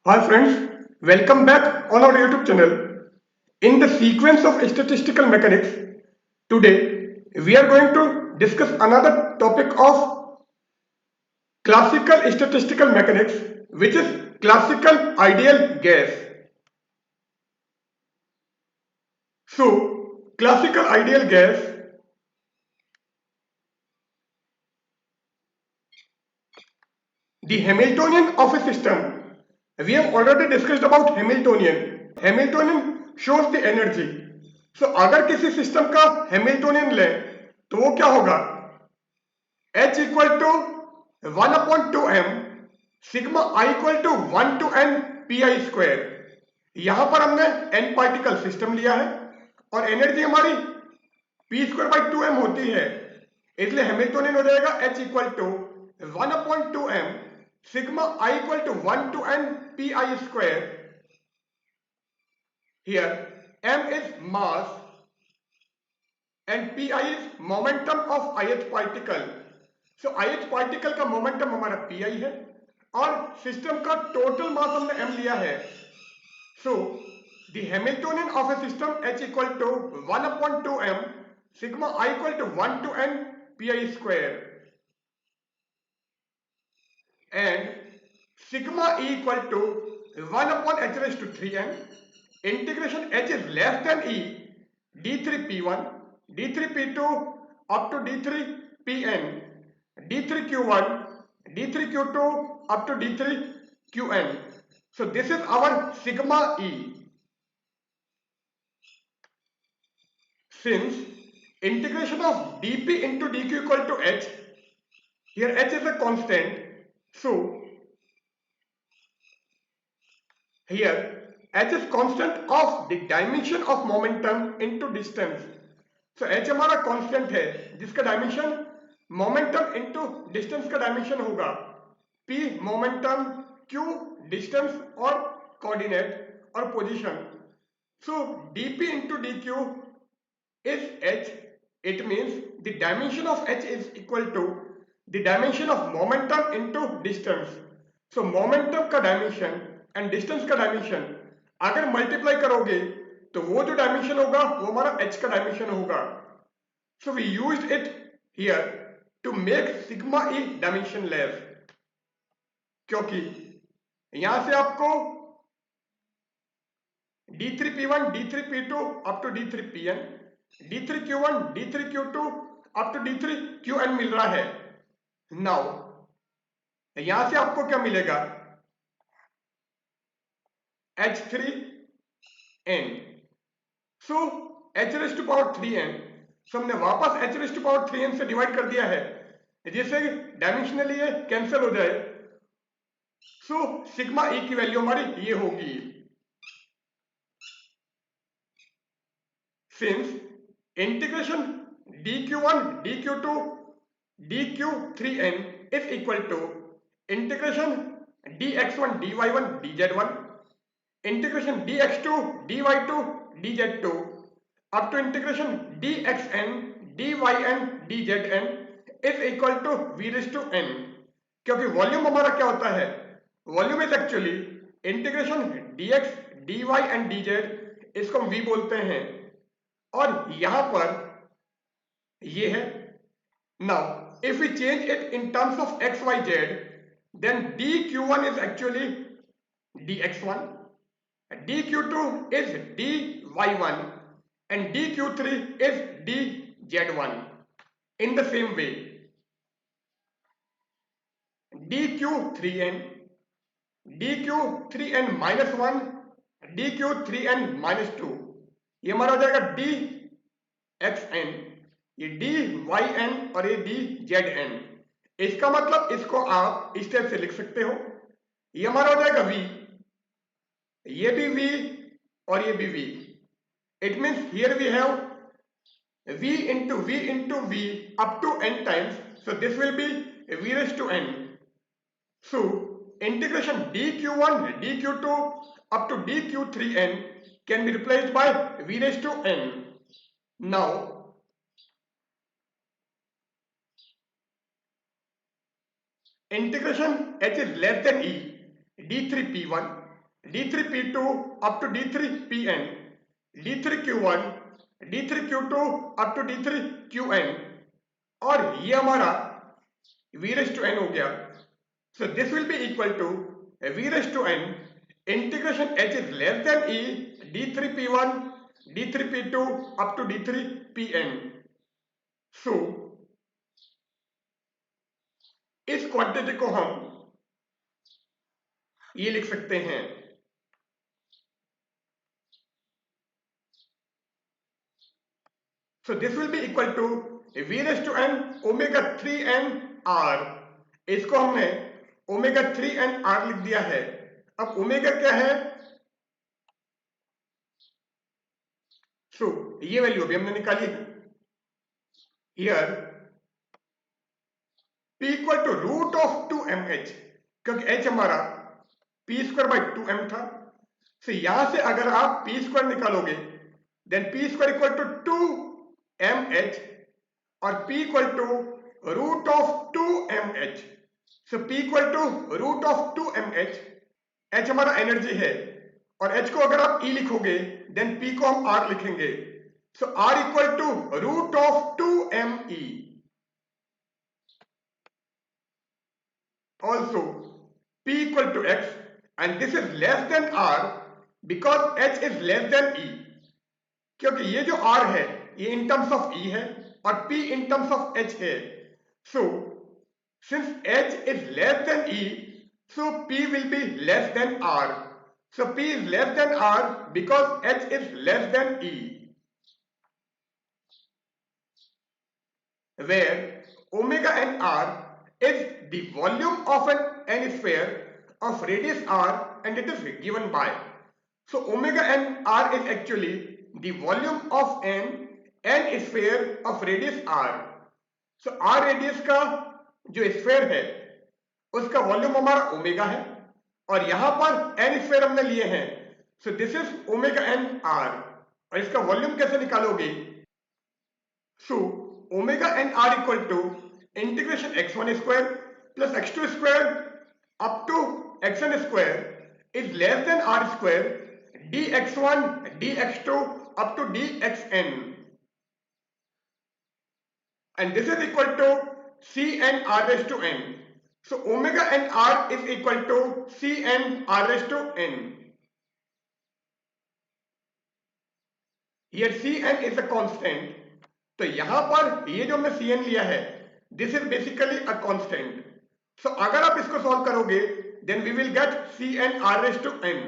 Hi friends, welcome back on our YouTube channel. In the sequence of statistical mechanics, today we are going to discuss another topic of classical statistical mechanics, which is classical ideal gas. So, classical ideal gas, the Hamiltonian of a system. We have already discussed about Hamiltonian. Hamiltonian shows the energy. So, अगर किसी system का Hamiltonian लें तो वो क्या होगा? H equal to 1 upon 2m sigma I equal to 1 to n pi square. यहां पर हमने n पार्टिकल सिस्टम लिया है और एनर्जी हमारी p स्क्वायर बाई 2m होती है, इसलिए हैमिल्टोनियन हो जाएगा H equal to 1 upon 2m sigma I equal to 1 to n pi square. Here m is mass and pi is momentum of ith particle. So ith particle का momentum हमारा pi है और system का total mass हमने m लिया है। So the Hamiltonian of a system H equal to 1 upon 2m sigma I equal to 1 to n pi square and sigma E equal to 1 upon h raised to 3n integration h is less than e d3p1 d3p2 up to d3pn d3q1 d3q2 up to d3qn. So this is our sigma E. Since integration of dp into dq equal to h, here h is a constant, so here h is constant of the dimension of momentum into distance. So h हमारा constant है जिसका dimension momentum into distance का dimension होगा, p momentum, q distance और coordinate और position. So dp into dq is h. It means the dimension of h is equal to the dimension of momentum into distance. So momentum का dimension and distance का dimension अगर multiply करोगे तो वो जो dimension होगा वो हमारा h का dimension होगा. So we used it here to make sigma e dimensionless, क्योंकि यहां से आपको d3p1 d3p2 up to d3pn d3q1 d3q2 up to d3qn मिल रहा है. नाउ यहां से आपको क्या मिलेगा? h3n. So h raise to power 3n, so हमने वापस h raise to power 3n से डिवाइड कर दिया है जिससे डायमेंशनली ये कैंसिल हो जाए. सो सिग्मा e की वैल्यू हमारी ये होगी. Since integration dq1 dq2 dq3n is equal to integration dx1 dy1 dz1 integration dx2 dy2 dz2 up to integration dxn dyn dzn is equal to v raised to n. क्योंकि volume हमारा क्या होता है? Volume is actually integration dx dy and dz, इसको हम v बोलते हैं और यहां पर ये है. Now if we change it in terms of x y z then dq1 is actually dx1, dq2 is dy1 and dq3 is dz1. In the same way dq3n dq3n minus 1 dq3n minus 2 ये हमारा हो जाएगा dxn, ये dyn और ये dzn. इसका मतलब इसको आप इस टाइप से लिख सकते हो. ये हमारा हो जाएगा v, ये भी v और ये भी v. It means here we have v into v into v up to n times, so this will be v raised to n. So integration dq1 dq2 up to dq3n can be replaced by v raised to n. Now integration h is less than e d3p1 d3p2 up to d3pn, d3q1, d3q2 up to d3qn, और ये हमारा v raised to n हो गया. So this will be equal to v raised to n integration h is less than e d3p1 d3p2 up to d3pn. So इस quantity को हम ये लिख सकते हैं, so this will be equal to v raised to n omega 3n r. इसको हमने omega 3n r लिख दिया है. अब ओमेगा क्या है, so ये वैल्यू अभी हमने निकाली है. Here p equal to root of 2mh, क्योंकि h हमारा p स्क्वायर बाई 2m था. so यहां से अगर आप p स्क्वायर निकालोगे then p square equal to 2mh और p equal to root of 2mh. so p equal to root of 2mh, h हमारा एनर्जी है और h को अगर आप e लिखोगे देन p को हम r लिखेंगे. so r equal to root of 2me. Also p equal to x and this is less than r because h is less than e. क्योंकि ये जो r है ये in terms of e है और p in terms of h है. So since h is less than e, so p will be less than r. So p is less than r because h is less than e. Where omega n r is the volume of an n sphere of radius r and it is given by. So omega n r is actually the volume of n sphere of radius r. So r radius का जो sphere है उसका volume हमारा omega है और यहां पर n sphere हमने लिए हैं. So this is omega n r और इसका वॉल्यूम कैसे निकालोगे. So omega n r equal to integration x1 square plus x2 square up to xn square is less than r square dx1 dx2 up to dxn, and this is equal to cn r raised to n. So omega n r is equal to cn r raised to n. Here cn is a constant. तो यहां पर ये जो हमने cn लिया है this is basically a constant. So अगर आप इसको सॉल्व करोगे then we will get cn r raised to n.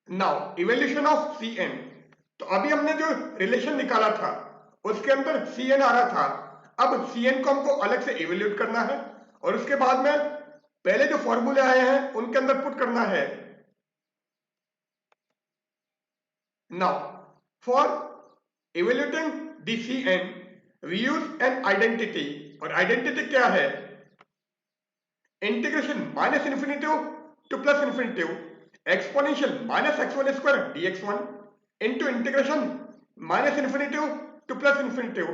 Now evaluation of cn. तो अभी हमने जो रिलेशन निकाला था उसके अंदर cn आ रहा था. अब cn को हमको अलग से इवैल्यूएट करना है और उसके बाद में पहले जो फॉर्मूले आए हैं उनके अंदर पुट करना है. Now, for evaluating the Cn, we use an identity. और identity क्या है? Integration minus infinitive to plus infinitive exponential minus x1 square dx1 into integration minus infinitive to plus infinitive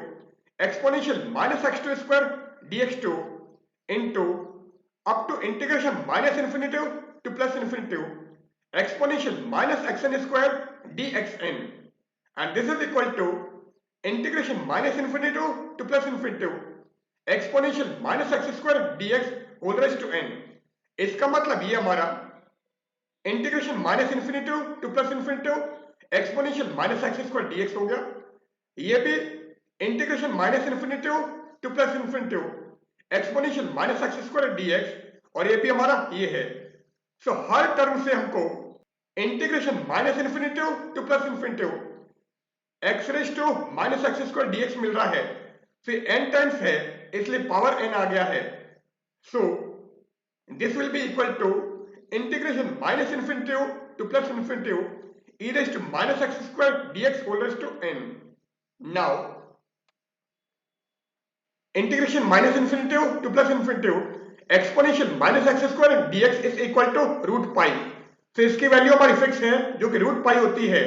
exponential minus x2 square dx2 into up to integration minus infinitive to plus infinitive exponential minus xn square dxn, and this is equal to integration minus infinitive to plus infinitive exponential minus x square dx whole raised to n. इसका मतलब ये हमारा integration minus infinitive to plus infinitive exponential minus x square dx हो गया. ये भी integration minus infinitive to plus infinitive exponential minus x square dx और ये भी हमारा ये है. सो हर टर्म से हमको integration minus infinitive to plus infinitive x raise to minus x square dx मिल रहा है. फिर n टाइम्स है इसलिए पावर n आ गया है. So this will be equal to integration minus infinitive to plus infinitive e raise to minus x square dx whole raise to n. Now integration minus infinitive to plus infinitive exponential minus x square dx is equal to root pi. तो इसकी value हमारी fix है जो कि root pi होती है.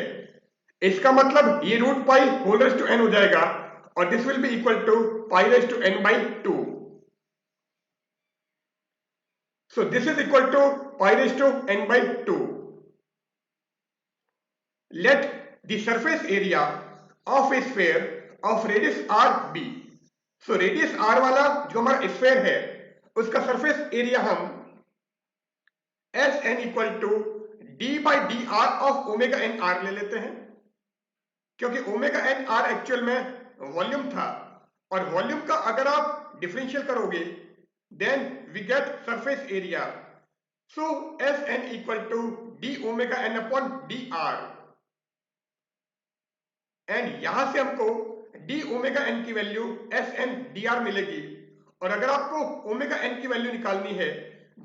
इसका मतलब ये root pi whole raise to n हो जाएगा और this will be equal to pi raise to n by 2. So this is equal to pi raised to n by 2. Let the surface area of a sphere of radius r be. So radius r वाला जो हमारा sphere है उसका surface area हम s n equal to d by d r of omega N r ले लेते हैं, क्योंकि ओमेगा एन आर एक्चुअल में वॉल्यूम था और वॉल्यूम का अगर आप डिफरेंशियल करोगे then we get surface area. So s n equal to d omega n upon d r, and यहां से हमको डी ओमेगा एन की value S N D R मिलेगी. और अगर आपको ओमेगा एन की वैल्यू निकालनी है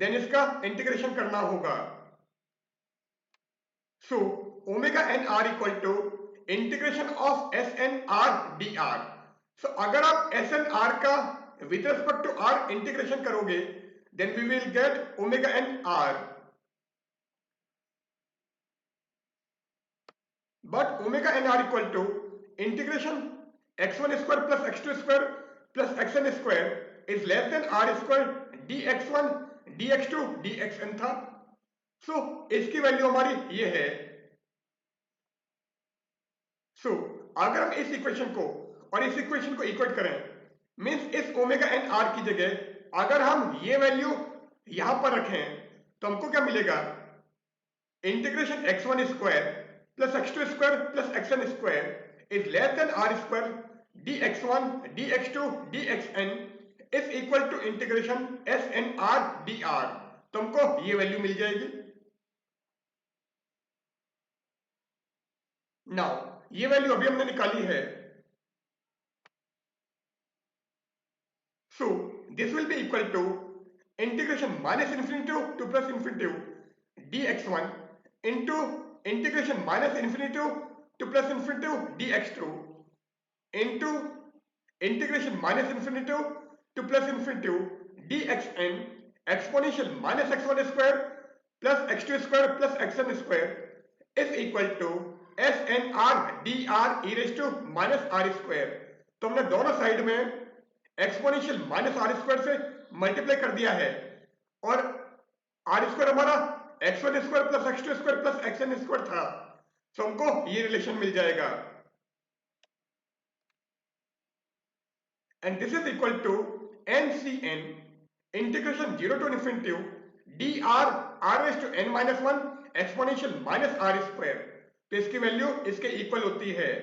देन इसका इंटीग्रेशन करना होगा. So omega N r equal to integration of s n r d r. So अगर आप एस एन आर का with respect to r integration करोगे then we will get omega N r. But omega nr equal to integration x1 square plus x2 square plus xn square is less than r square dx1 dx2 dxn था. So इसकी value हमारी ये है. So अगर हम इस equation को और इस इक्वेशन को इक्वेट करें मीन्स इस ओमेगा एन आर की जगह अगर हम ये वैल्यू यहां पर रखें तो हमको क्या मिलेगा, integration x1 square plus x2 square plus xn square is less than r square dx1 dx2 dxn is equal to integration snr dr. तुमको ये वैल्यू मिल जाएगी. नाउ ये वैल्यू अभी हमने निकाली है. So this will be equal to integration minus infinity to plus infinity dx1 into integration minus infinity to plus infinity dx2 into integration minus infinity to plus infinity dxn exponential minus x1 square plus x2 square plus xn square is equal to snr dr e raised to minus r square. तो हमने दोनों side में exponential minus r square से multiply कर दिया है और r square हमारा x1 square plus x2 square plus xn square था. तो हमको ये रिलेशन मिल जाएगा and this is equal to ncn integration 0 to infinity dr r raise to n minus 1 exponential minus r square. तो इसकी वैल्यू इसके इक्वल होती है.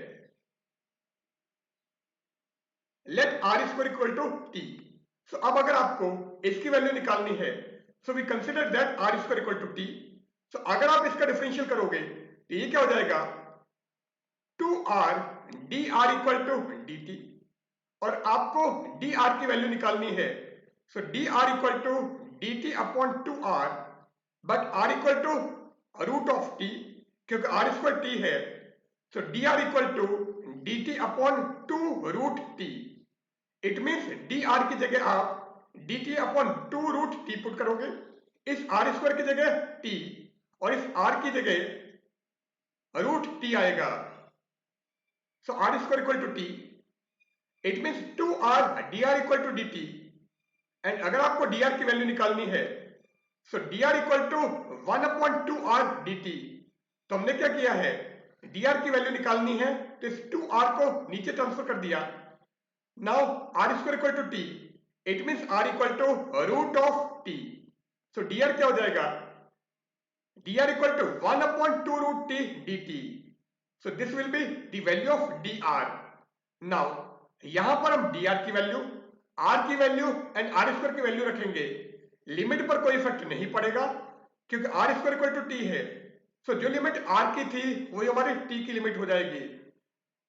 Let r square equal to t. So अब अगर आपको इसकी वैल्यू निकालनी है so we consider that r square equal to t. so अगर आप इसका डिफरेंशियल करोगे तो ये क्या हो जाएगा 2r dr equal to dt. और आपको dr की वैल्यू निकालनी है so dr equal to dt upon 2r but r equal to root of t क्योंकि r square t है. so dr equal to dt upon 2 root t. It means dr की जगह आप dt upon 2 root t put करोगे, इस r square की जगह t और इस r की जगह रूट t आएगा. So r square equal to t. It means 2r dr equal to dt. And अगर आपको dr की वैल्यू निकालनी है so dr equal to 1 upon 2r dt. तो हमने क्या किया है dr की वैल्यू निकालनी है तो इस 2r को नीचे ट्रांसफर कर दिया. Now r square equal to t. It means r equal to root of t. So dr क्या हो जाएगा dr equal to 1 upon 2 root t dt. So this will be the value of dr. Now यहां पर हम dr की value r की value and r square की value रखेंगे. लिमिट पर कोई इफेक्ट नहीं पड़ेगा क्योंकि r square equal to t है. सो जो लिमिट r की थी वही हमारी t की लिमिट हो जाएगी,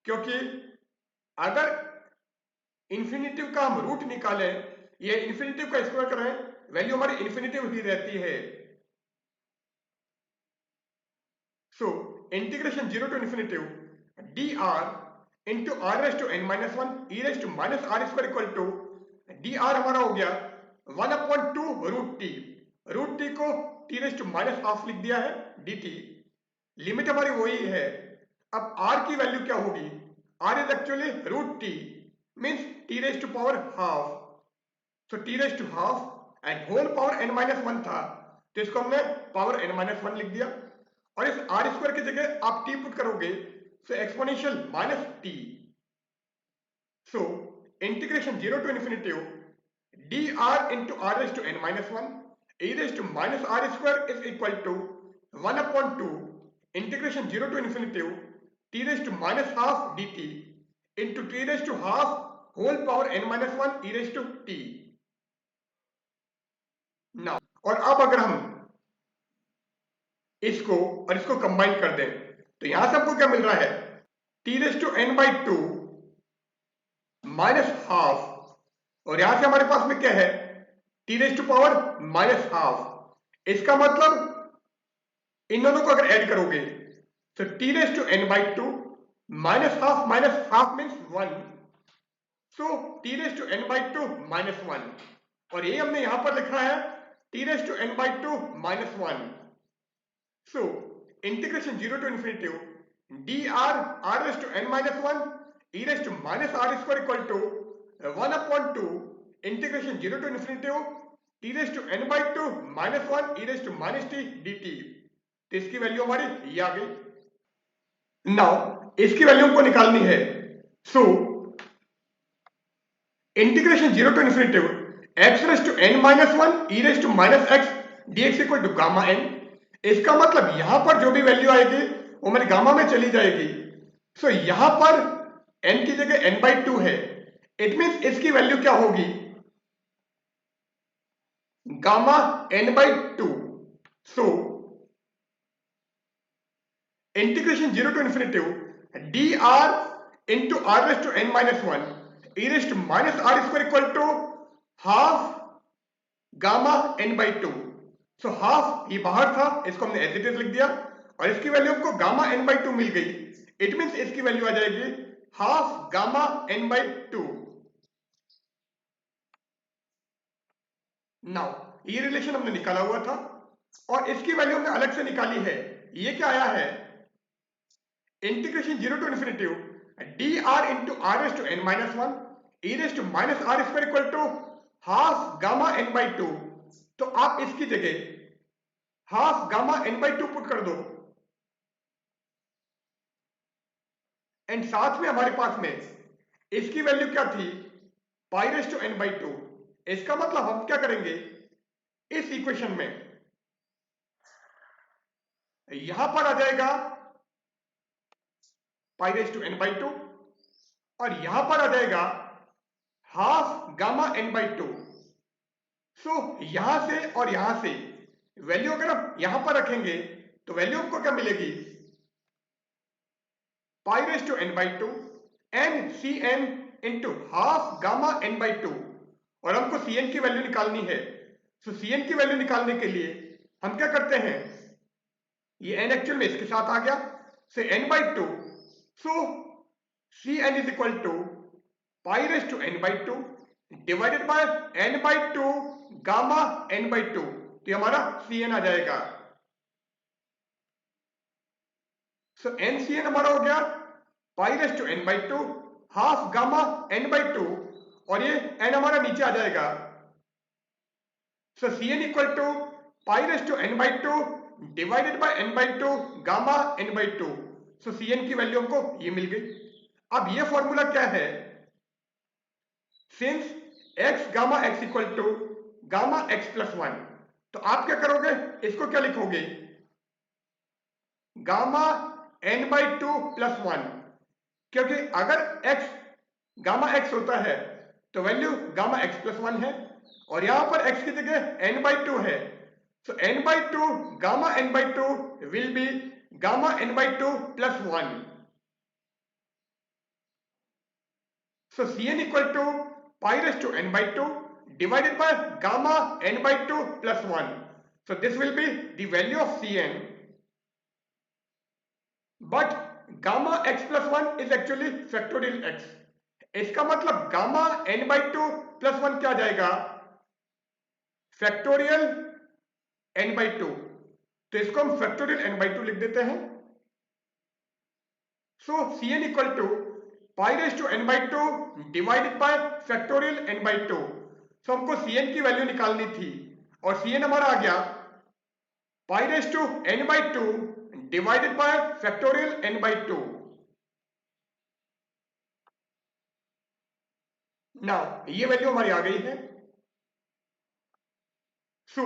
क्योंकि अगर इन्फिनिटिव का हम रूट निकालें ये इन्फिनिटिव का स्क्वायर करें वैल्यू हमारी इन्फिनिटिव ही रहती है. So integration 0 to infinitive dr into r raise to n minus 1 e raise to minus r square equal to dr हमारा हो गया 1 upon 2 root t. Root t को t raise to minus half लिख दिया है dt. लिमिट हमारी वही है. अब r की वैल्यू क्या होगी, r is actually root t means t raise to power half. So t raised to half and whole power n minus one था, तो इसको हमने पावर n माइनस वन लिख दिया। और इस आर स्क्वायर की जगह आप टी पुट करोगे, so exponential minus t. So integration 0 to infinity dr into r raised to n minus 1 e raised to minus r square is equal to 1 upon 2 integration 0 to infinity t raised to minus half dt into t raised to half whole power n minus 1 e raised to t। now और अब अगर हम इसको और इसको combine कर दें तो यहां से हमको क्या मिल रहा है, t raised to n by 2 minus half, और यहां से हमारे पास में क्या है, t raise to power minus half. इसका मतलब इन दोनों को अगर ऐड करोगे तो t raise to n by two minus half means one, so t raise to n by two minus one, और ये हमने यहां पर लिखा है t raise to n by two minus one. So integration 0 to infinity dr r raised to n minus 1 e raised to minus r square equal to 1 upon 2 integration 0 to infinity t raised to n by 2 minus 1 e raised to minus t dt। तो इसकी value हमारी ये आ गई। Now इसकी value हमको निकालनी है। So integration 0 to infinity x raised to n minus 1 e raised to minus x dx equal to gamma n। इसका मतलब यहां पर जो भी वैल्यू आएगी वो मेरी गामा में चली जाएगी। सो यहां पर n की जगह n बाई टू है, इट मीन्स इसकी वैल्यू क्या होगी, gamma n by two. So integration 0 to infinity dr into r raised to n minus 1 e raised to minus r square equal to half gamma n by two. So half ये बाहर था, इसको हमने as it is लिख दिया, और इसकी value हमको गामा n बाई टू मिल गई। इट मीन्स इसकी वैल्यू आ जाएगी half gamma n by to. Now ये रिलेशन हमने निकाला हुआ था और इसकी वैल्यू हमने अलग से निकाली है। ये क्या आया है, integration 0 to infinity dr into r raised to n minus 1 e raised to minus r square equal to half gamma n by two. तो आप इसकी जगह half gamma n by to put कर दो, एंड साथ में हमारे पास में इसकी वैल्यू क्या थी, pi raise to n by two. इसका मतलब हम क्या करेंगे, इस इक्वेशन में यहां पर आ जाएगा pi raise to n by two, और यहां पर आ जाएगा half gamma n by two. So यहां से और यहां से वैल्यू अगर हम यहां पर रखेंगे तो वैल्यू हमको क्या मिलेगी, pi raise to n by two n c n into half gamma n by two, और हमको सी एन की वैल्यू निकालनी है। सो सी एन की वैल्यू निकालने के लिए हम क्या करते हैं, ये n एक्चुअल में इसके साथ आ गया, से n by two, so c n is equal to pi raise to n by two divided by n by two gamma n by two, तो हमारा सी एन आ जाएगा। सो एन सी एन हमारा हो गया pi raise to n by two half gamma n by two, और ये n हमारा नीचे आ जाएगा। So c n equal to pi raise to n by two divided by n by two gamma n by two. So c n की value हमको ये मिल गई। अब ये फॉर्मूला क्या है, since x gamma x equal to gamma x plus one, तो आप क्या करोगे, इसको क्या लिखोगे, gamma n by two plus one, क्योंकि अगर x गामा x होता है तो value gamma x plus one है, और यहां पर x की जगह n बाई टू है, so n by two gamma n by two will be gamma n by two plus one. So c n equal to pi raise to n by two divided by gamma n by 2 plus 1. So this will be the value of Cn, but gamma x plus 1 is actually factorial x. इसका मतलब gamma n by 2 plus 1 क्या जाएगा, factorial n by 2, तो इसको हम factorial n by 2 लिख देते हैं। So Cn equal to pi raised to n by 2 divided by factorial n by 2. सो हमको Cn की वैल्यू निकालनी थी और Cn हमारा आ गया pi raise to n by 2 divided by factorial n by 2। Now ये वैल्यू हमारी आ गई है। सो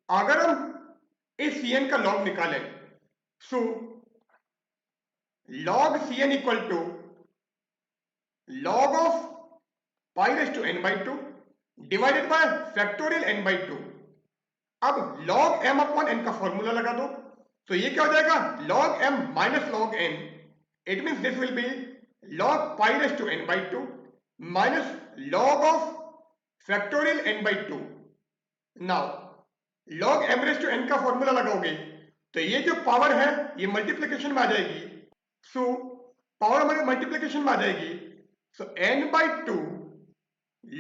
अगर हम इस Cn का लॉग निकालें, so log Cn equal to log of pi raise to n by 2 divided by factorial n by 2। अब log m अपॉन n का फॉर्मूला लगा दो, तो ये क्या हो जाएगा log m minus log n। It means this will be log pi raise to n by 2 minus log of factorial n by 2। Now log m raise to n का formula लगाओगे तो ये जो पावर है ये मल्टीप्लीकेशन में आ जाएगी। सो पावर हमारे मल्टीप्लीकेशन में आ जाएगी। सो n by 2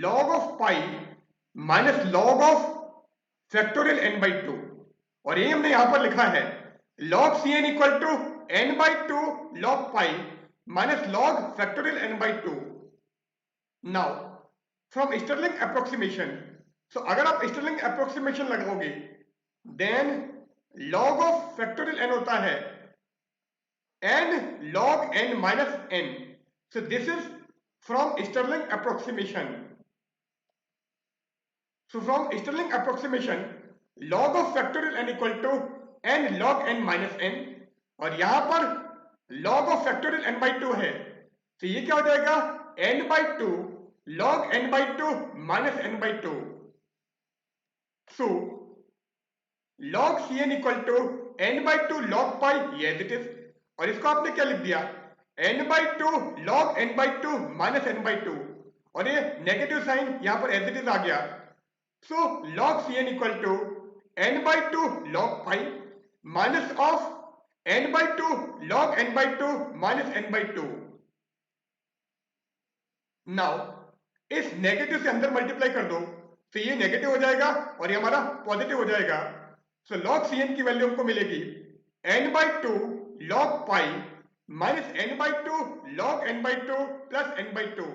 log of pi minus log of factorial n by 2, और ये हमने यहां पर लिखा है log Cn equal to n by 2 log pi minus log factorial n by 2। Now from Stirling approximation, so अगर आप स्टर्लिंग अप्रोक्सीमेशन लगाओगे then log of factorial n होता है n log n minus n। So this is from Stirling approximation. So from Stirling approximation, log of factorial n equal to n log n minus n, और यहां पर log of factorial n by 2 है, तो ये क्या हो जाएगा n by 2 log n by 2 minus n by 2। So log Cn equal to n by 2 log pi, ये as it is, और इसको आपने क्या लिख दिया n by 2 log n by 2 minus n by 2, और ये नेगेटिव साइन यहां पर as it is आ गया। सो log Cn equal to n by 2 log pi minus of n by 2 log n by 2 minus n by 2। Now इस negative से अंदर multiply कर दो तो ये नेगेटिव हो जाएगा और ये हमारा पॉजिटिव हो जाएगा। सो log Cn की वैल्यू हमको मिलेगी n by 2 log pi minus n by 2 log n by 2 plus n by 2।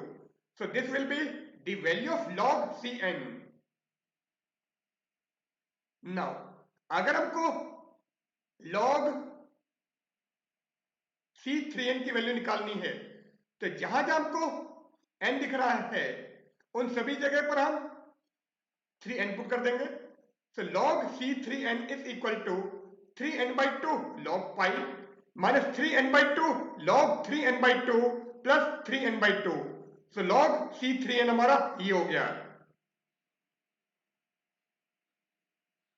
So this will be the value of log Cn। Now अगर हमको log C3n की वैल्यू निकालनी है तो जहां जहां हमको n दिख रहा है उन सभी जगह पर हम 3n पुट कर देंगे। So log C3n is equal to 3n by 2 log pi minus 3n by 2 log 3n by 2 plus 3n by 2। So log C3n हमारा ये हो गया।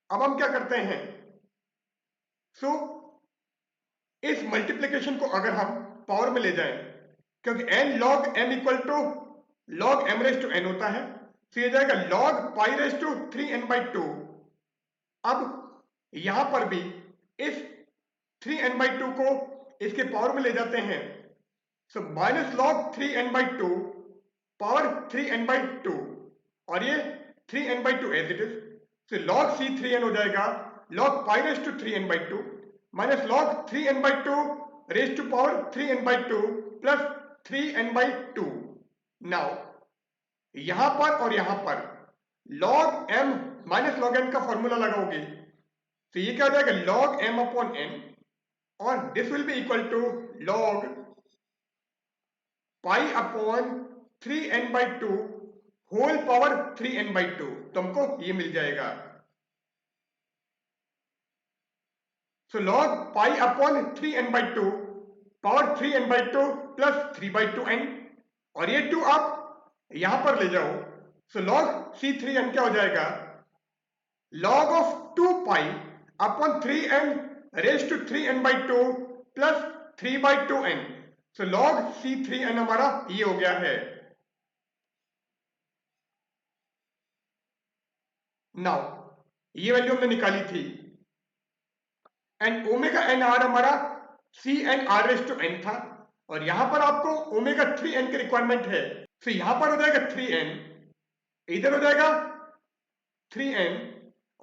अब हम क्या करते हैं, सो इस मल्टीप्लिकेशन को अगर हम पावर में ले जाएं, क्योंकि n log m equal to log m raise to n होता है, तो ये जाएगा log pi raise to 3n by 2। अब यहां पर भी इस 3n by 2 को इसके पावर में ले जाते हैं, so minus log 3n by 2 power 3n by 2, और ये 3n by 2 as it is. So log C3n हो जाएगा log pi raise to 3n by 2 minus log 3n by 2 raise to power 3n by 2 plus 3n by 2। Now यहां पर और यहां पर log m minus log n का formula लगाओगे तो ये क्या हो जाएगा log m अपॉन n, और this will be equal to log pi upon 3n by 2 whole power 3n by 2, तो हमको ये मिल जाएगा। So log pi upon 3n by 2 power 3n by 2 plus 3 by 2n, और ये 2 आप यहां पर ले जाओ, सो log C3n क्या हो जाएगा log of 2 pi upon 3n raise to 3n by 2 plus 3 by 2n। So log C3n हमारा ये हो गया है। नाउ ये वैल्यू हमने निकाली थी, एंड ओमेगा एन आर हमारा c n r raise to n था, और यहां पर आपको ओमेगा 3n की रिक्वायरमेंट है, तो यहां पर हो जाएगा 3n, इधर हो जाएगा 3n,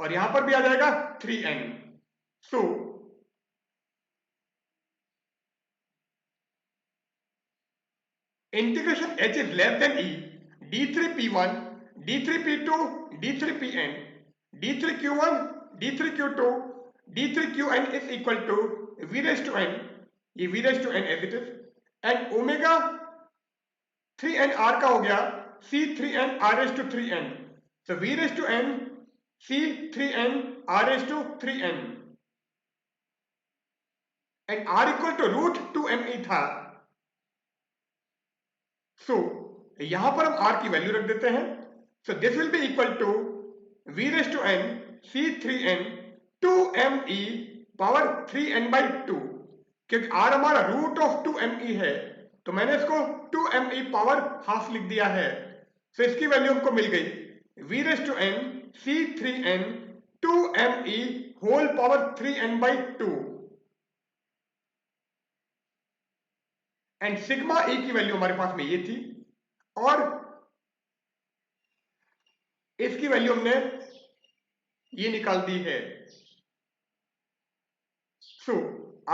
और यहां पर भी आ जाएगा 3n। So integration h is less then e d3p1 D3P2, D3Pn, D3Q1, D3Q2, D3Qn is equal to V raised to n, ये V raised to n as it is, and omega 3nr का हो गया C3n r raised to 3n. So V raised to n C3n r raised to 3n and r equal to root 2me था. So यहां पर हम r की value रख देते हैं. So this will be equal to V raised to n C3n 2me power 3n by 2, क्योंकि r हमारा रूट ऑफ 2me है तो मैंने इसको 2me पावर हाफ लिख दिया है. So इसकी वैल्यू हमको मिल गई V raised to n C3n 2me whole power 3n by 2 and sigma e की वैल्यू हमारे पास में ये थी और इसकी वैल्यू हमने ये निकाल दी है. सो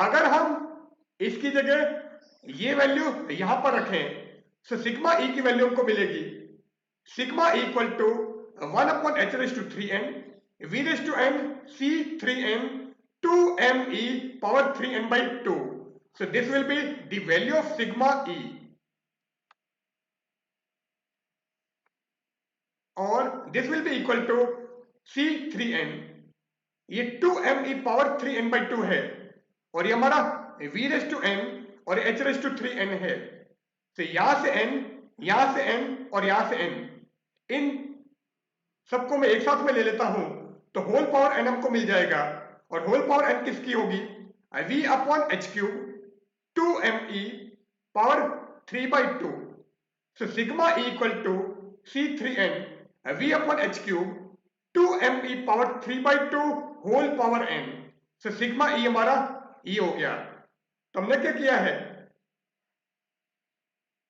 अगर हम इसकी जगह ये वैल्यू यहां पर रखें तो सिग्मा e की वैल्यू हमको मिलेगी sigma equal to 1/h raised to 3n v raised to n c3n 2me power 3n by 2. So this will be the value of sigma e, or this will be equal to c3n, ये 2me power 3n by 2 है और ये हमारा v raised to n और h raised to 3n है. तो यहां से n, यहां से n और यहां से n, इन सबको मैं एक साथ में ले लेता हूं तो होल पावर n हमको मिल जाएगा और होल पावर n किसकी होगी v upon h cube 2me power 3 by 2. So sigma e equal to c3n v upon h cube 2me power 3 by 2 whole power n. So sigma e हमारा e हो गया. तो हमने क्या किया है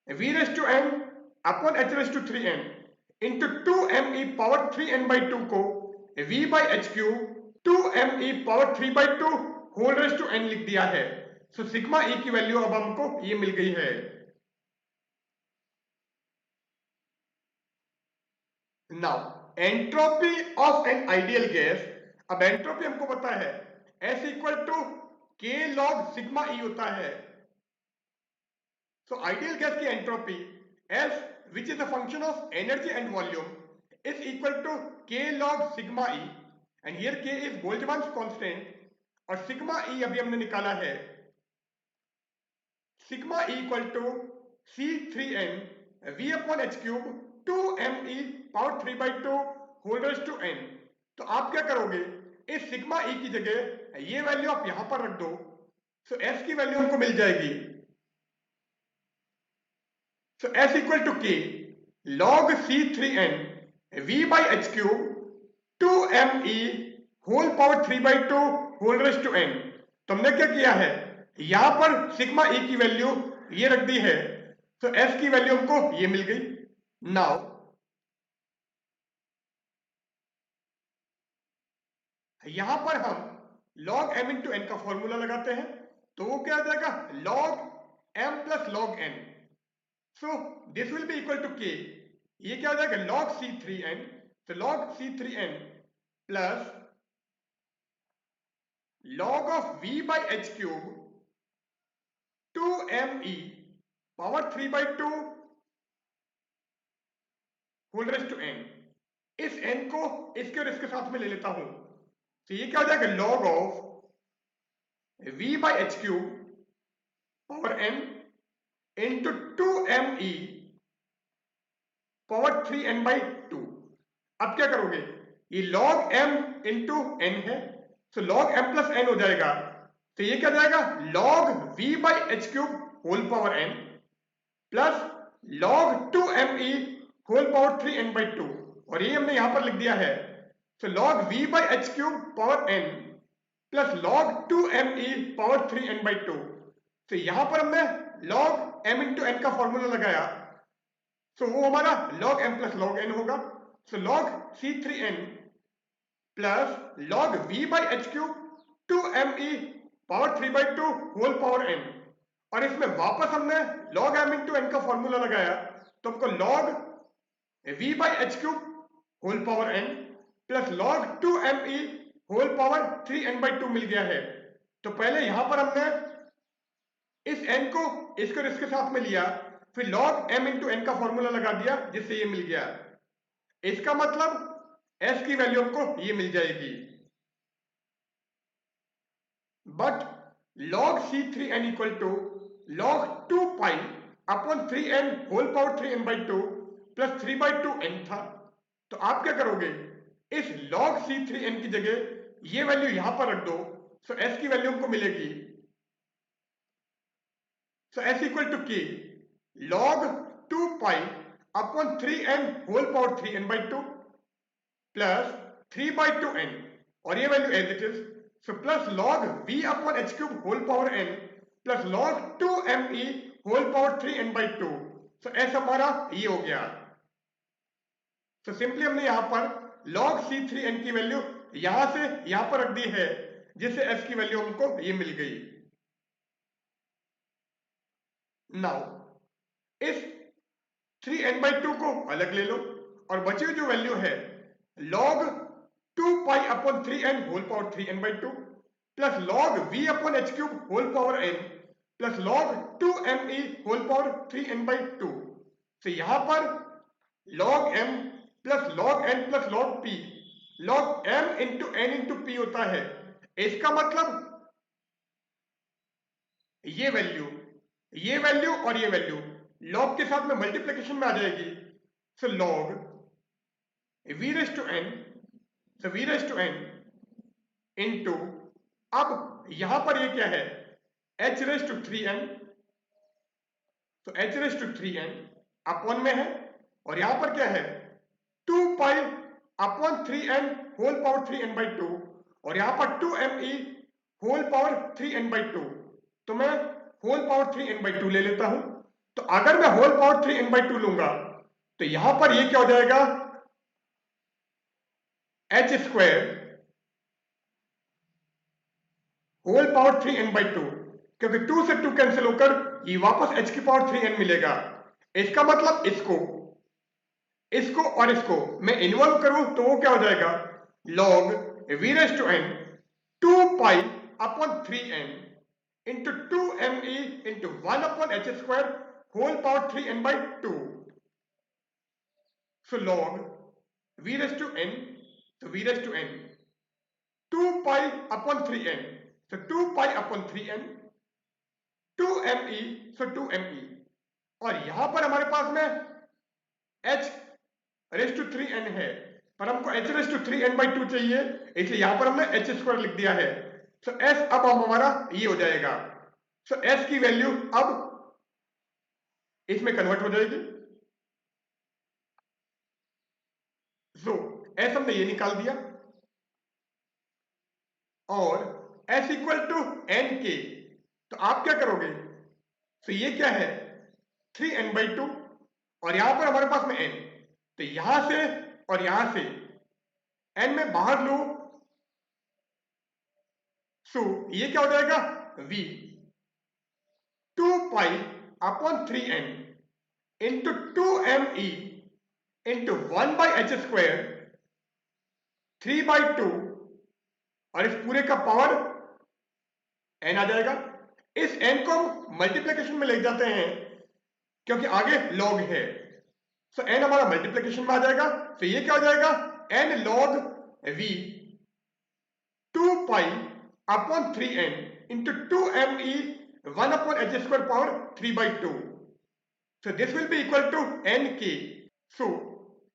v raised to n upon h raised to 3n into 2me power 3n by 2 को v by h cube 2me power 3 by 2 whole raised to n लिख दिया है. सो सिग्मा e की वैल्यू अब हमको ये मिल गई है. Now entropy of an ideal gas. अब एंट्रोपी हमको पता है S equal to k log sigma e होता है. सो आइडियल गैस की entropy S which is a function of energy and volume is equal to k log sigma e and here k is Boltzmann's constant और sigma e अभी हमने निकाला है sigma e equal to c3n v upon h cube 2me power 3 by 2 whole raise to n. तो आप क्या करोगे इस सिग्मा e की जगह ये वैल्यू आप यहां पर रख दो. सो s की वैल्यू हमको मिल जाएगी. सो s equal to k log c3n v by h cube 2me whole power 3 by 2 whole raise to n. तो हमने क्या किया है यहां पर सिग्मा e की वैल्यू ये रख दी है तो s की वैल्यू हमको ये मिल गई. नाउ यहां पर हम log m इंटू n का फॉर्मूला लगाते हैं तो वो क्या आ जाएगा log m plus log n. So this will be equal to k, ये क्या आ जाएगा log c3n. तो log c3n plus log of v by h cube 2me power 3 by 2 whole raise to n. इस n को इसके और इसके साथ में ले लेता हूं तो ये क्या हो जाएगा log of v by h cube power n into 2me power 3n by 2. अब क्या करोगे ये log m इंटू n है तो log m प्लस n हो जाएगा तो ये क्या जाएगा log v by h cube whole power n plus log 2me whole power 3n by 2 और ये हमने यहां पर लिख दिया है. तो log v by h cube power n plus log 2me power 3n by 2. तो यहां पर हमने log m इंटू n का फॉर्मूला लगाया तो वो हमारा log m plus log n होगा. तो log c3n plus log v by h cube 2me power 3 by 2 whole power n और इसमें वापस हमने log m इंटू n का फॉर्मूला लगाया तो हमको log v by h cube whole power n plus log 2me whole power 3n/2 मिल गया है। तो पहले यहां पर हमने इस n को इसको इसके साथ में लिया, फिर log m इंटू n का फॉर्मूला लगा दिया जिससे ये मिल गया। इसका मतलब s की वैल्यू हमको ये मिल जाएगी। But log c3n equal to log 2 pi upon 3n whole power 3n/2 plus 3/2n था। तो आप क्या करोगे, इस log c3n की जगह ये वैल्यू यहां पर रख दो, सो s की वैल्यू हमको मिलेगी, so s equal to k log 2 pi upon 3n whole power 3n/2 plus 3/2n और ये value as it is, so plus log v upon h cube whole power n plus log 2me whole power 3n/2। So s हमारा ये हो गया। So simply हमने यहां पर log c3n की वैल्यू यहां से यहां पर रख दी है, जिससे s की वैल्यू हमको ये मिल गई। नाउ इस 3n/2 को अलग ले लो और बची हुई जो वैल्यू है log 2 pi upon 3n whole power 3n/2 plus log v upon h cube whole power n plus log 2me whole power 3n/2। तो यहां पर log m plus log n plus log p, log m into n into p होता है। इसका मतलब ये value और ये वैल्यू log के साथ में मल्टीप्लिकेशन में आ जाएगी। So log v raise to n, so v raise to n into, अब यहां पर ये क्या है, h रेज टू 3n, तो h raise to 3n upon में है, और यहां पर क्या है 2 pi upon 3n whole power 3n/2 और यहां पर 2me होल पावर 3n/2। तो मैं होल पावर 3n/2 ले लेता हूं। तो अगर मैं होल पावर 3n/2 लूंगा तो यहां पर ये क्या हो जाएगा, h square whole power 3n/2, क्योंकि 2 से 2 कैंसिल होकर ये वापस h की पावर 3n मिलेगा। इसका मतलब इसको और इसको मैं इन्वॉल्व करूं तो वो क्या हो जाएगा, log v raise to n 2 pi upon 3n into 2me into 1 upon h square whole power 3n/2। So log v raise to n, तो v raise to n 2 pi upon 3n, so 2 pi upon 3n 2me, so 2me, और यहां पर हमारे पास में h raise to 3n है, पर हमको h रेज टू 3n/2 चाहिए, इसलिए यहां पर हमने h स्क्वायर लिख दिया है। सो s अब हमारा ये हो जाएगा, सो s की वैल्यू अब इसमें कन्वर्ट हो जाएगी। सो s हमने ये निकाल दिया और s इक्वल टू n के, तो आप क्या करोगे, तो ये क्या है 3n/2 और यहां पर हमारे पास में n, तो यहां से और यहां से n में बाहर लो, सो ये क्या हो जाएगा v 2 pi upon 3n into 2me into 1/h square 3/2 और इस पूरे का पावर n आ जाएगा। इस n को हम मल्टीप्लिकेशन में ले जाते हैं क्योंकि आगे log है, सो n हमारा मल्टीप्लिकेशन में आ जाएगा। तो ये क्या हो जाएगा n log v 2 pi upon 3n into 2me 1 upon h square power 3/2। So this will be equal to n k। So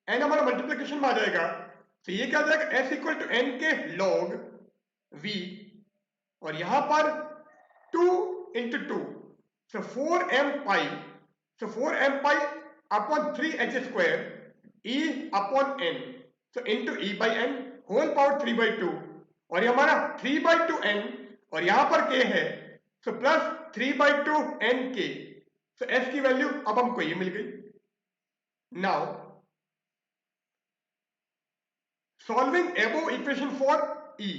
n हमारा मल्टीप्लिकेशन में आ जाएगा, तो ये क्या आ जाएगा s इक्वल टू n के log v और यहां पर 2 into 2, so 4m pi, so 4m pi upon 3h square e upon n, so into e by n whole power 3/2 और ये हमारा 3/2n और यहां पर k है, सो प्लस 3/2n k। सो s की वैल्यू अब हमको ये मिल गई। Now solving above equation for E,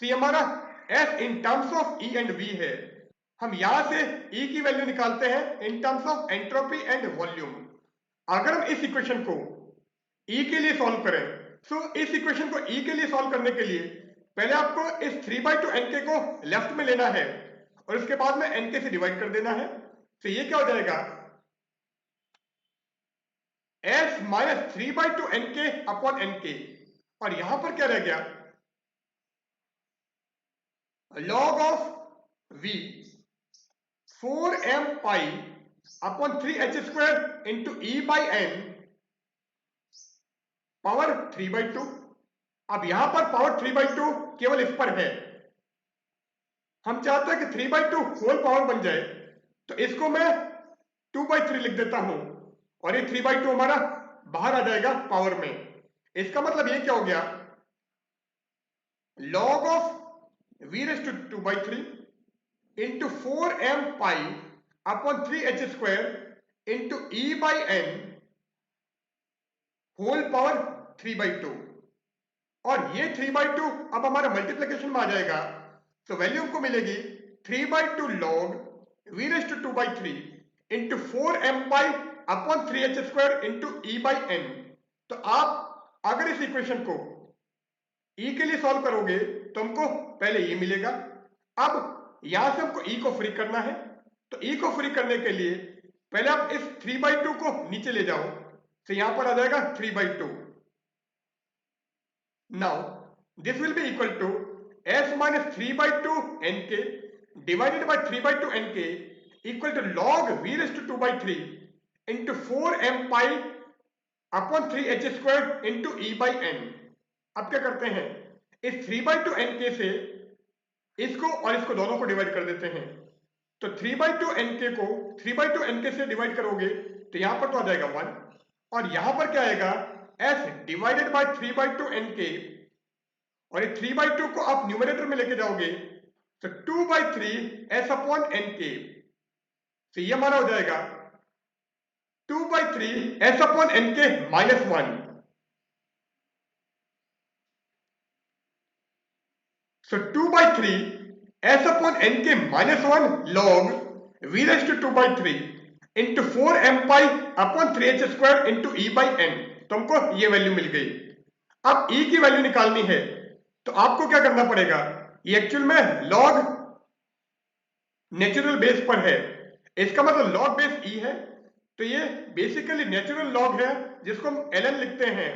तो ये हमारा S in terms of E and V है। हम यहां से E की वैल्यू निकालते हैं इन terms of entropy and volume. अगर हम इस इक्वेशन को ई के लिए सॉल्व करें। सो इस इक्वेशन को ई के लिए सॉल्व करने के लिए पहले आपको इस 3/2 nk को लेफ्ट में लेना है और उसके बाद में nk से डिवाइड कर देना है। तो ये क्या हो जाएगा, s minus 3/2 nk upon nk, और यहां पर क्या रह गया, log of v 4m pi upon 3h square into e by n power 3/2। अब यहां पर पावर 3/2 केवल इस पर है, हम चाहते हैं कि 3/2 होल पावर बन जाए, तो इसको मैं 2/3 लिख देता हूं और ये 3/2 हमारा बाहर आ जाएगा पावर में। इसका मतलब ये क्या हो गया, log of v raise to 2/3 into 4m pi upon 3h square into e by n whole power 3/2। और ये 3/2 अब हमारा मल्टीप्लिकेशन में आ जाएगा, तो वैल्यू हमको मिलेगी 3/2 log v raise to 2/3 into 4m pi upon 3h square into e by n। तो आप अगर इस इक्वेशन को e के लिए सॉल्व करोगे तो हमको पहले ये मिलेगा। अब यहां से हमको e को फ्री करना है, तो e को फ्री करने के लिए पहले आप इस 3/2 को नीचे ले जाओ, तो यहां पर आ जाएगा 3/2। Now this will be equal to s minus 3/2 nk divided by 3/2 nk equal to log v raise to 2/3 into 4m pi upon 3h square into e by n। अब क्या करते हैं, इस 3/2 nk से इसको और इसको दोनों को डिवाइड कर देते हैं। तो 3/2 nk को 3/2 nk से डिवाइड करोगे तो यहां पर तो आ जाएगा 1, और यहां पर क्या आएगा, s डिवाइडेड बाय 3/2 nk, और ये 3/2 को आप न्यूमरेटर में लेके जाओगे तो 2/3 s अपॉन nk। तो ये हमारा हो जाएगा 2/3 s upon nk minus 1। So 2/3 s upon nk minus 1 log v raised to 2/3 into 4m pi upon 3h square into e by n। तो हमको ये वैल्यू मिल गई। अब e की वैल्यू निकालनी है तो आपको क्या करना पड़ेगा, ये एक्चुअल में log नेचुरल बेस पर है, इसका मतलब log बेस e है, तो ये बेसिकली नेचुरल log है जिसको हम ln लिखते हैं।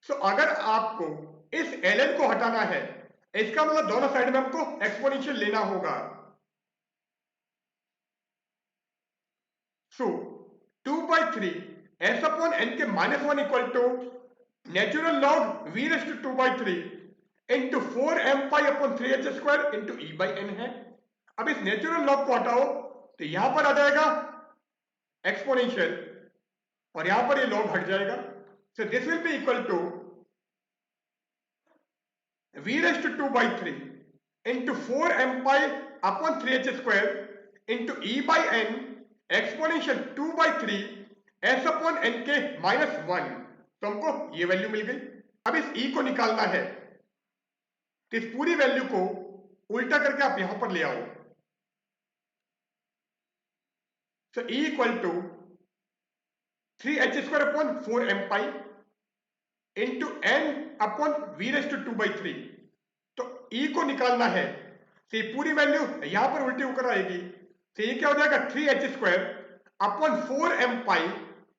सो अगर आपको इस ln को हटाना है, इसका मतलब दोनों साइड में हमको एक्सपोनेंशियल लेना होगा। सो 2/3 s अपॉन n के minus 1 equal to natural log v raise to 2/3 into 4m pi upon 3h square into e by n है। अब इस नेचुरल लॉग को हटाओ तो यहां पर आ जाएगा एक्सपोनेंशियल और यहां पर ये लॉग हट जाएगा। So this will be equal to v raised to 2/3 into 4m pi upon 3h square into e by n exponential 2/3 s upon nk minus 1। तो हमको ये वैल्यू मिल गई। अब इस e को निकालना है, तो इस पूरी वैल्यू को उल्टा करके आप यहां पर ले आओ। So e equal to 3h square upon 4m pi into n upon v raised to 2/3। तो e को निकालना है, तो ये पूरी वैल्यू यहां पर उल्टी होकर आएगी, तो ये क्या हो जाएगा 3h square upon 4m pi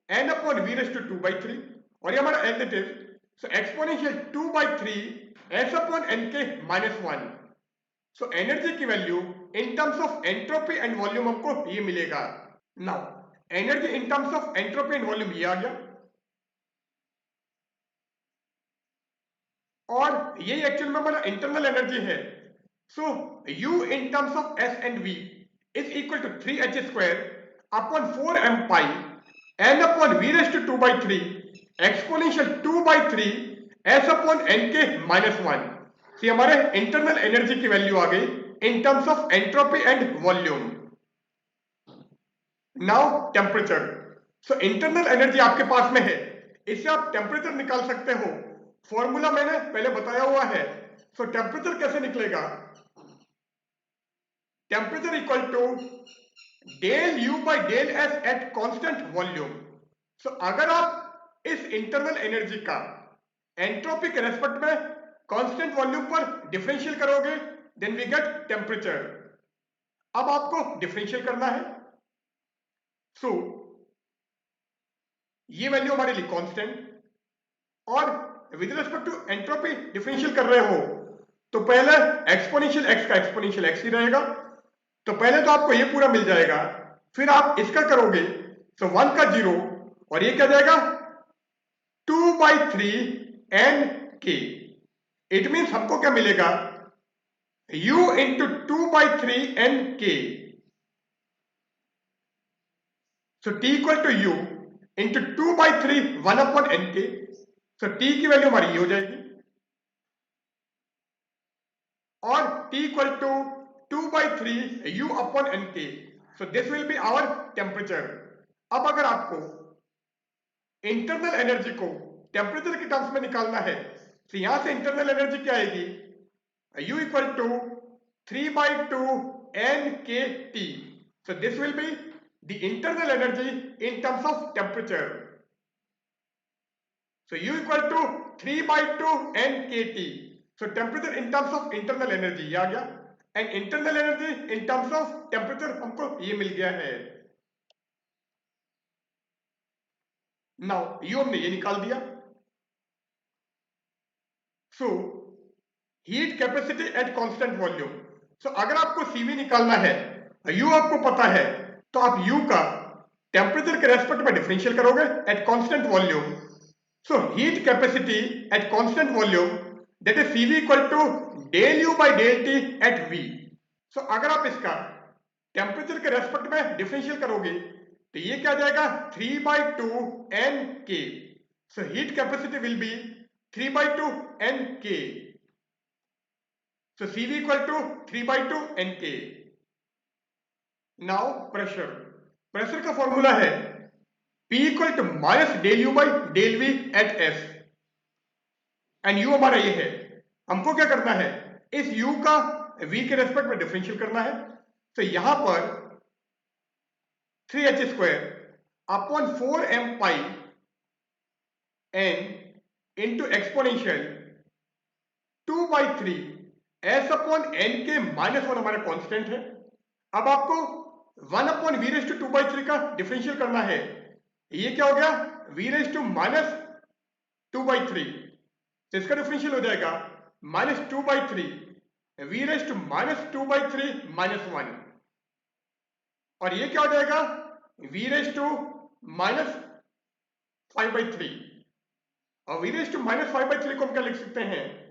n upon v raise to 2/3, और ये हमारा as it is. So exponential 2/3 s upon nk minus 1। So energy की वैल्यू in terms of entropy and volume हमको ये मिलेगा। Now energy in terms of entropy and volume ये आ गया, और ये एक्चुअल में हमारा इंटरनल एनर्जी है। सो U in terms of S and V is equal to 3h square upon 4m pi n upon v raised to 2/3 exponential 2/3 s upon nk minus 1। तो हमारे इंटरनल एनर्जी की वैल्यू आ गई इन terms of entropy and volume. Now temperature. So internal energy आपके पास में है, इससे आप temperature निकाल सकते हो, फॉर्मूला मैंने पहले बताया हुआ है। सो टेम्परेचर कैसे निकलेगा, temperature equal to del U by del S at constant volume. So अगर आप इस इंटरनल एनर्जी का एंट्रोपी के रेस्पेक्ट में कांस्टेंट वॉल्यूम पर डिफरेंशियल करोगे, देन वी गेट टेम्परेचर। अब आपको डिफरेंशियल करना है। सो ये वैल्यू हमारे लिए कांस्टेंट, और with respect to entropy differential कर रहे हो तो पहले एक्सपोनेंशियल एक्स का एक्सपोनेंशियल एक्स ही रहेगा। तो पहले तो आपको ये पूरा मिल जाएगा, फिर आप इसका करोगे तो 1 का 0, और ये क्या जाएगा 2/3 एन के। इट मीन्स हमको क्या मिलेगा, u इंटू 2/3 एन के। So t equal to u into 2/3 1/n के। सो t की वैल्यू हमारी ये हो जाएगी, और t इक्वल टू 2/3 u/n के। So this will be our temperature. अब अगर आपको इंटरनल एनर्जी को टेम्परेचर के टर्म्स में निकालना है तो यहां से इंटरनल एनर्जी क्या आएगी, u equal to 3/2 n k t। So this will be the internal energy in terms of temperature. So u equal to 3/2 n k t. So temperature in terms of internal energy ये आ गया, and internal energy in terms of temperature हमको ये मिल गया है। Now u हमने ये निकाल दिया। So heat capacity at constant volume. So अगर आपको CV निकालना है, u आपको पता है, तो आप u का टेम्परेचर के रेस्पेक्ट में डिफरेंशियल करोगे at constant volume. So heat capacity at constant volume that is CV equal to del u by del T at V। So अगर आप इसका टेम्परेचर के रेस्पेक्ट में डिफरेंशियल करोगे तो ये क्या जाएगा 3/2 n k। So heat capacity will be 3/2 n k। So CV equal to 3/2 Nk. Now pressure. Pressure का फॉर्मूला है P equal to minus del U by del V at S. And U हमारा ये है, हमको क्या करना है, इस U का V के रेस्पेक्ट में डिफरेंशियल करना है। तो यहां पर 3h² upon 4m pi n into exponential 2/3 s upon n के -1 हमारा कांस्टेंट है। अब आपको 1/v/2/3 का डिफरेंशियल करना है। ये क्या हो गया v/-2/3, तो इसका डिफरेंशियल हो जाएगा -2/3 v/-2/3 -1, और ये क्या हो जाएगा v/-5/3। और v/-5/3 को हम क्या लिख सकते हैं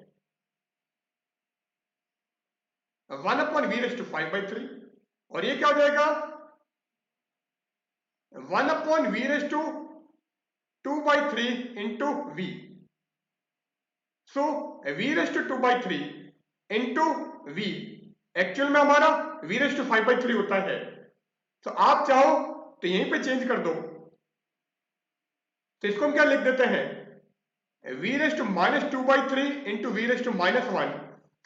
1/v/5/3, और ये क्या हो जाएगा 1/v/2/3 इंटू v। सो v/2/3 इंटू v एक्चुअल में हमारा v/5/3 होता है। तो आप चाहो तो यहीं पे चेंज कर दो, तो इसको हम क्या लिख देते हैं v/-2/3 इंटू v/-1,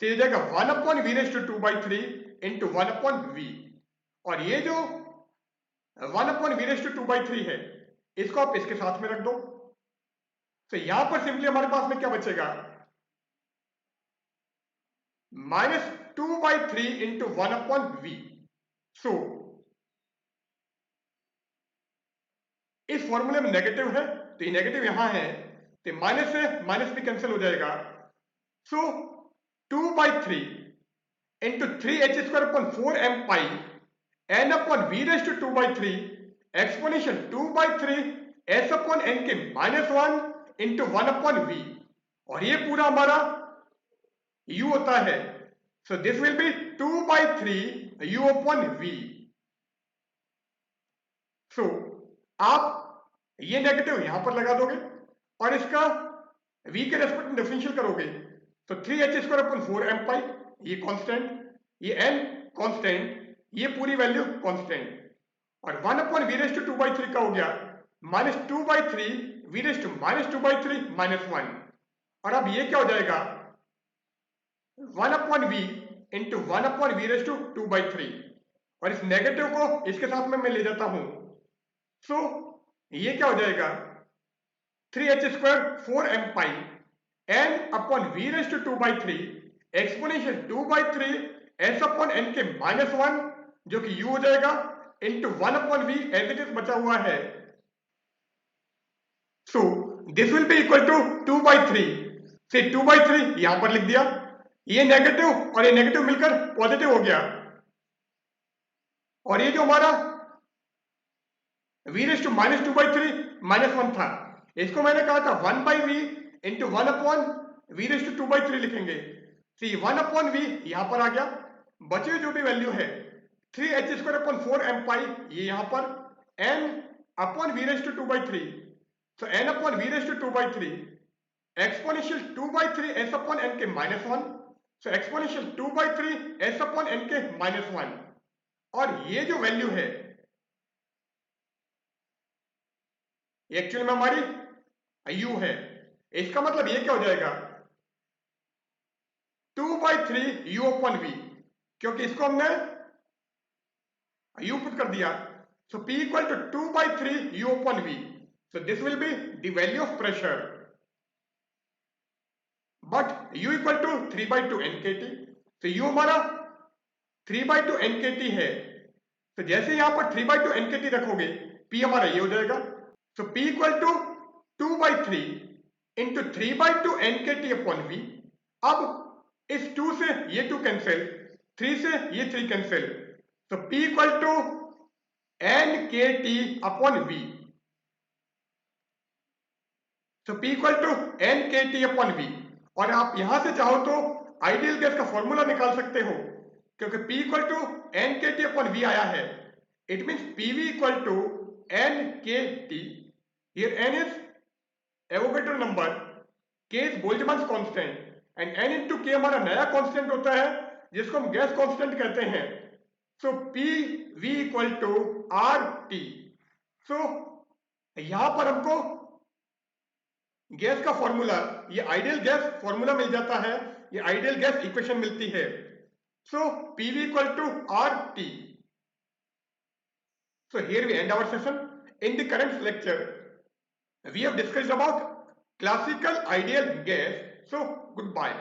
तो ये जाएगा 1/v/2/3 इंटू 1/v। और ये जो 1/v/2/3 है इसको आप इसके साथ में रख दो, तो यहां पर सिंपली हमारे पास में क्या बचेगा -2/3 इंटू 1/v। सो इस फॉर्मूले में नेगेटिव है तो ये नेगेटिव यहां है, तो माइनस से माइनस भी कैंसिल हो जाएगा। सो 2/3 into 3h² upon 4m pi n upon v/2/3 exponential 2/3 s upon n के -1 इंटू 1/v, और ये पूरा हमारा u होता है। So this will B 2/3 u upon v। सो आप ये नेगेटिव यहां पर लगा दोगे और इसका v के रेस्पेक्ट में डिफरेंशियल करोगे, तो 3h² अपॉन 4m pi ये कांस्टेंट, ये n कांस्टेंट, ये पूरी वैल्यू कांस्टेंट, और 1/v/2/3 का हो गया -2/3 v/-2/3 -1, और अब ये क्या हो जाएगा 1/v इंटू 1/v/2/3, और इस नेगेटिव को इसके साथ में मैं ले जाता हूं। सो ये क्या हो जाएगा 3h square 4m pi n upon v raised to 2 by 3 exponential 2 by 3 s upon n के -1 जो कि u हो जाएगा into 1 upon v as it is बचा हुआ है. So this will be equal to 2 by 3 से 2 by 3 यहां पर लिख दिया. ये नेगेटिव और ये नेगेटिव मिलकर पॉजिटिव हो गया और ये जो हमारा v रेज टू -2 by 3 -1 था, इसको मैंने कहा था 1 by v into 1 upon v raise to 2 by 3 लिखेंगे. तो ये 1 अपॉन v यहां पर आ गया. बचे हुए जो भी वैल्यू है 3h स्क्वायर अपॉन 4m पाई ये यहां पर n upon v raise to 2 by 3. So n upon v raised to 2 by 3 exponential 2 by 3 s upon n के -1. So exponential 2 by 3 s upon n के -1 और ये जो वैल्यू है एक्चुअली में हमारी u है. इसका मतलब ये क्या हो जाएगा 2 by 3 u upon v, क्योंकि इसको हमने u पुट कर दिया. So p equal to 2 by 3 u upon v. So this will be the value of pressure. But u equal to 3 by 2 nkt. So u हमारा 3 by 2 nkt है. तो जैसे यहां पर 3 by 2 nkt रखोगे p हमारा ये हो जाएगा. So p equal to 2 by 3 into 3 by 2 nkt upon v. अब इस 2 से ये 2 कैंसिल, 3 से ये 3 cancel. So p equal to nkt upon v. So P equal to nkt upon v. और आप यहां से चाहो तो आइडियल गैस का फॉर्मूला निकाल सकते हो, क्योंकि P equal to nkt upon v आया है. It means PV equal to nkt. Here n is Avogadro number, k is Boltzmann constant and n into k हमारा नया कांस्टेंट होता है जिसको हम गैस कांस्टेंट कहते हैं. सो PV equal to RT. सो यहां पर हमको गैस का फॉर्मूला, ये आइडियल गैस फॉर्मूला मिल जाता है, ये आइडियल गैस इक्वेशन मिलती है. सो PV equal to RT. So here we end our session. In the current lecture, we have discussed about classical ideal gas. So goodbye.